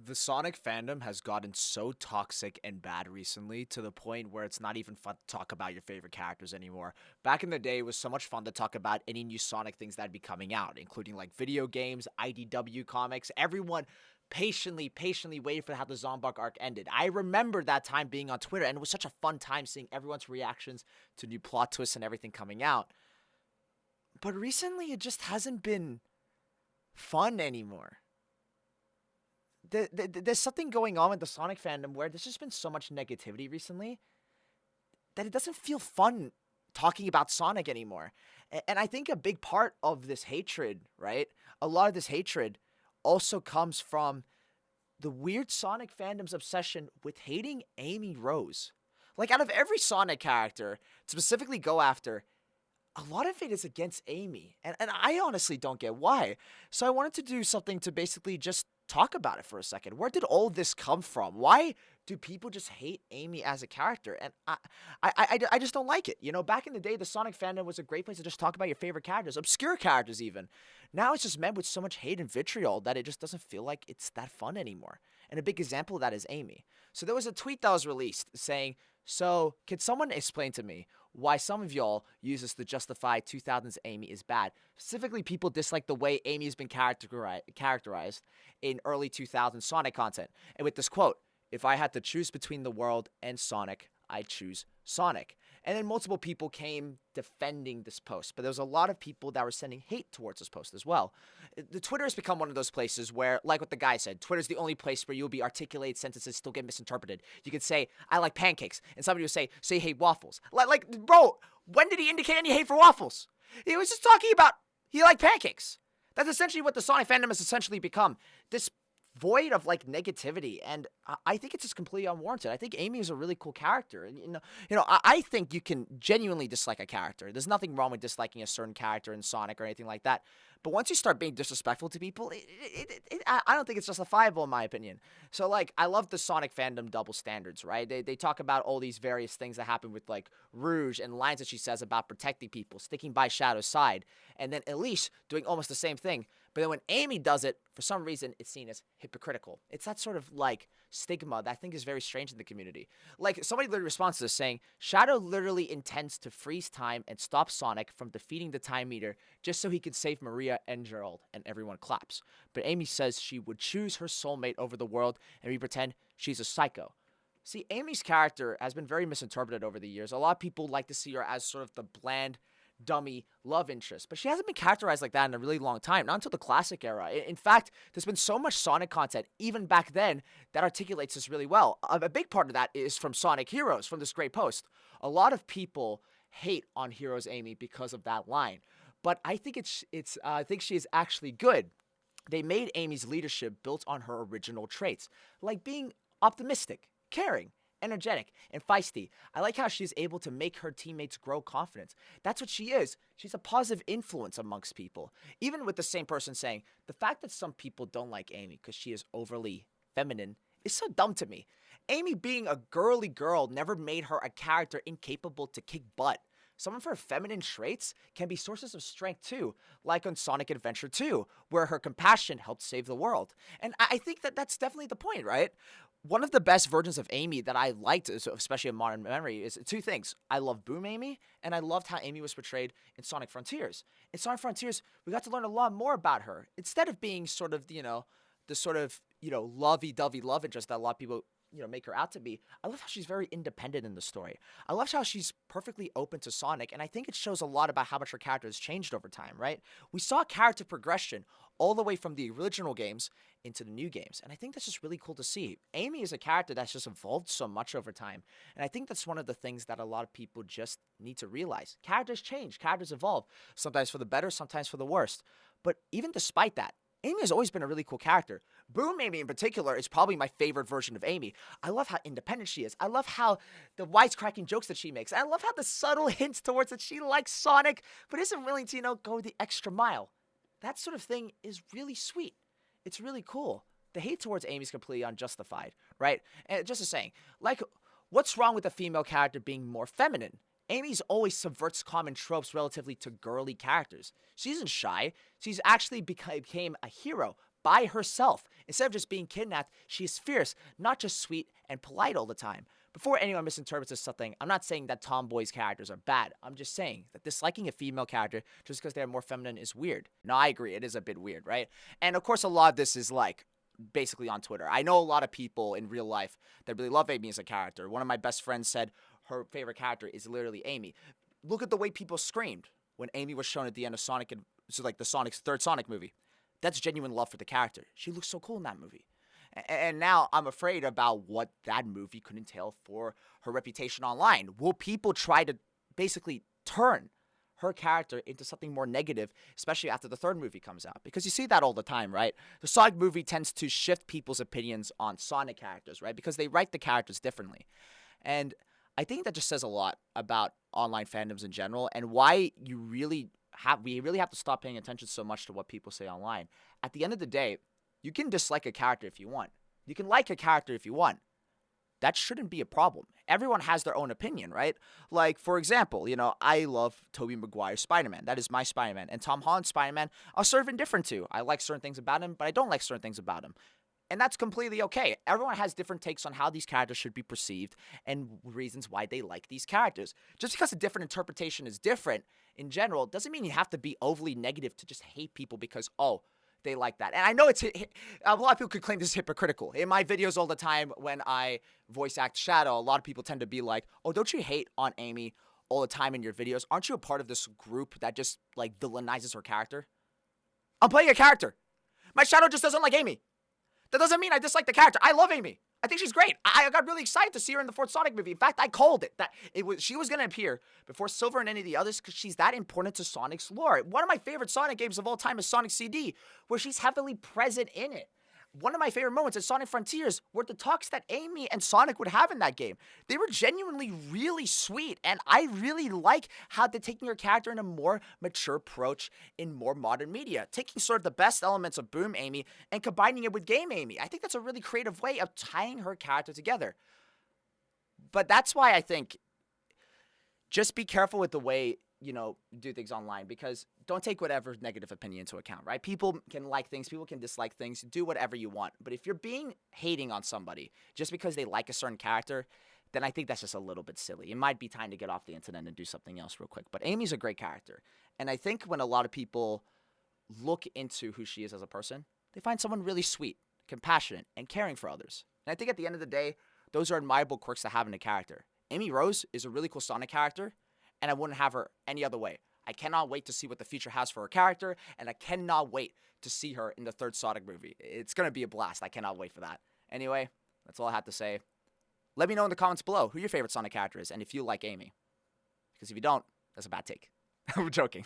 The Sonic fandom has gotten so toxic and bad recently to the point where it's not even fun to talk about your favorite characters anymore. Back in the day, it was so much fun to talk about any new Sonic things that'd be coming out, including like video games, IDW comics. Everyone patiently waited for how the Zombark arc ended. I remember that time being on Twitter, and it was such a fun time seeing everyone's reactions to new plot twists and everything coming out. But recently, it just hasn't been fun anymore. There's something going on with the Sonic fandom where there's just been so much negativity recently that it doesn't feel fun talking about Sonic anymore. And I think a big part of this hatred, right? A lot of this hatred also comes from the weird Sonic fandom's obsession with hating Amy Rose. Like, out of every Sonic character to specifically go after, a lot of it is against Amy. And I honestly don't get why. So I wanted to do something to basically just talk about it for a second. Where did all this come from? Why do people just hate Amy as a character? And I just don't like it. You know, back in the day, the Sonic fandom was a great place to just talk about your favorite characters, obscure characters even. Now it's just met with so much hate and vitriol that it just doesn't feel like it's that fun anymore. And a big example of that is Amy. So there was a tweet that was released saying, so can someone explain to me why some of y'all use this to justify 2000s Amy is bad? Specifically, people dislike the way Amy has been characterized in early 2000s Sonic content. And with this quote, if I had to choose between the world and Sonic, I'd choose Sonic. And then multiple people came defending this post, but there was a lot of people that were sending hate towards this post as well. The Twitter has become one of those places where, like what the guy said, Twitter's the only place where you'll be articulated sentences still get misinterpreted. You could say, I like pancakes, and somebody would say you hate waffles. Like, bro, when did he indicate any hate for waffles? He was just talking about he liked pancakes. That's essentially what the Sonic fandom has essentially become. This void of like negativity, and I think it's just completely unwarranted. I think Amy is a really cool character, and I think you can genuinely dislike a character. There's nothing wrong with disliking a certain character in Sonic or anything like that. But once you start being disrespectful to people, I don't think it's justifiable in my opinion. So like, I love the Sonic fandom double standards, right? They talk about all these various things that happen with like Rouge and lines that she says about protecting people, sticking by Shadow's side, and then Elise doing almost the same thing. But then when Amy does it, for some reason, it's seen as hypocritical. It's that sort of like stigma that I think is very strange in the community. Like, somebody literally responds to this saying, Shadow literally intends to freeze time and stop Sonic from defeating the time meter just so he could save Maria and Gerald, and everyone claps. But Amy says she would choose her soulmate over the world, and we pretend she's a psycho. See, Amy's character has been very misinterpreted over the years. A lot of people like to see her as sort of the bland, dummy love interest, but she hasn't been characterized like that in a really long time, not until the classic era. In fact, there's been so much Sonic content even back then that articulates this really well. A big part of that is from Sonic Heroes, from this great post. A lot of people hate on Heroes Amy because of that line, but I think I think she is actually good. They made Amy's leadership built on her original traits, like being optimistic, caring, energetic, and feisty. I like how she's able to make her teammates grow confidence. That's what she is. She's a positive influence amongst people. Even with the same person saying, the fact that some people don't like Amy because she is overly feminine is so dumb to me. Amy being a girly girl never made her a character incapable to kick butt. Some of her feminine traits can be sources of strength too, like on Sonic Adventure 2, where her compassion helped save the world. And I think that that's definitely the point, right? One of the best versions of Amy that I liked, especially in modern memory, is two things. I love Boom Amy, and I loved how Amy was portrayed in Sonic Frontiers. In Sonic Frontiers, we got to learn a lot more about her. Instead of being sort of, the sort of, lovey-dovey love interest that a lot of people, make her out to be, I love how she's very independent in the story. I love how she's perfectly open to Sonic, and I think it shows a lot about how much her character has changed over time, right? We saw character progression all the way from the original games into the new games, and I think that's just really cool to see. Amy is a character that's just evolved so much over time, and I think that's one of the things that a lot of people just need to realize. Characters change, characters evolve, sometimes for the better, sometimes for the worst. But even despite that, Amy has always been a really cool character. Boom Amy in particular is probably my favorite version of Amy. I love how independent she is. I love how the wisecracking jokes that she makes. I love how the subtle hints towards that she likes Sonic, but isn't willing to, go the extra mile. That sort of thing is really sweet. It's really cool. The hate towards Amy is completely unjustified, right? And just a saying, like, what's wrong with a female character being more feminine? Amy's always subverts common tropes relatively to girly characters. She isn't shy. She's actually became a hero by herself. Instead of just being kidnapped, she is fierce, not just sweet and polite all the time. Before anyone misinterprets something, I'm not saying that tomboys' characters are bad. I'm just saying that disliking a female character just because they're more feminine is weird. No, I agree. It is a bit weird, right? And of course, a lot of this is like basically on Twitter. I know a lot of people in real life that really love Amy as a character. One of my best friends said her favorite character is literally Amy. Look at the way people screamed when Amy was shown at the end of Sonic and so like the Sonic's third Sonic movie. That's genuine love for the character. She looks so cool in that movie. And now I'm afraid about what that movie could entail for her reputation online. Will people try to basically turn her character into something more negative, especially after the third movie comes out? Because you see that all the time, right? The Sonic movie tends to shift people's opinions on Sonic characters, right? Because they write the characters differently. And I think that just says a lot about online fandoms in general and why we really have to stop paying attention so much to what people say online. At the end of the day, you can dislike a character if you want. You can like a character if you want. That shouldn't be a problem. Everyone has their own opinion, right? Like, for example, I love Tobey Maguire's Spider-Man. That is my Spider-Man. And Tom Holland's Spider-Man, I'll sort of indifferent to. I like certain things about him, but I don't like certain things about him. And that's completely okay. Everyone has different takes on how these characters should be perceived and reasons why they like these characters. Just because a different interpretation is different in general doesn't mean you have to be overly negative to just hate people because, they like that. And I know a lot of people could claim this is hypocritical. In my videos all the time when I voice act Shadow, a lot of people tend to be like, oh, don't you hate on Amy all the time in your videos? Aren't you a part of this group that just like villainizes her character? I'm playing a character. My Shadow just doesn't like Amy. That doesn't mean I dislike the character. I love Amy. I think she's great. I got really excited to see her in the fourth Sonic movie. In fact, I called it. She was going to appear before Silver and any of the others because she's that important to Sonic's lore. One of my favorite Sonic games of all time is Sonic CD, where she's heavily present in it. One of my favorite moments at Sonic Frontiers were the talks that Amy and Sonic would have in that game. They were genuinely really sweet, and I really like how they're taking her character in a more mature approach in more modern media, taking sort of the best elements of Boom Amy and combining it with Game Amy. I think that's a really creative way of tying her character together. But that's why I think just be careful with the way do things online, because don't take whatever negative opinion into account, right? People can like things, people can dislike things, do whatever you want. But if you're being hating on somebody just because they like a certain character, then I think that's just a little bit silly. It might be time to get off the internet and do something else real quick. But Amy's a great character. And I think when a lot of people look into who she is as a person, they find someone really sweet, compassionate, and caring for others. And I think at the end of the day, those are admirable quirks to have in a character. Amy Rose is a really cool Sonic character, and I wouldn't have her any other way. I cannot wait to see what the future has for her character, and I cannot wait to see her in the third Sonic movie. It's going to be a blast. I cannot wait for that. Anyway, that's all I have to say. Let me know in the comments below who your favorite Sonic character is, and if you like Amy. Because if you don't, that's a bad take. I'm joking.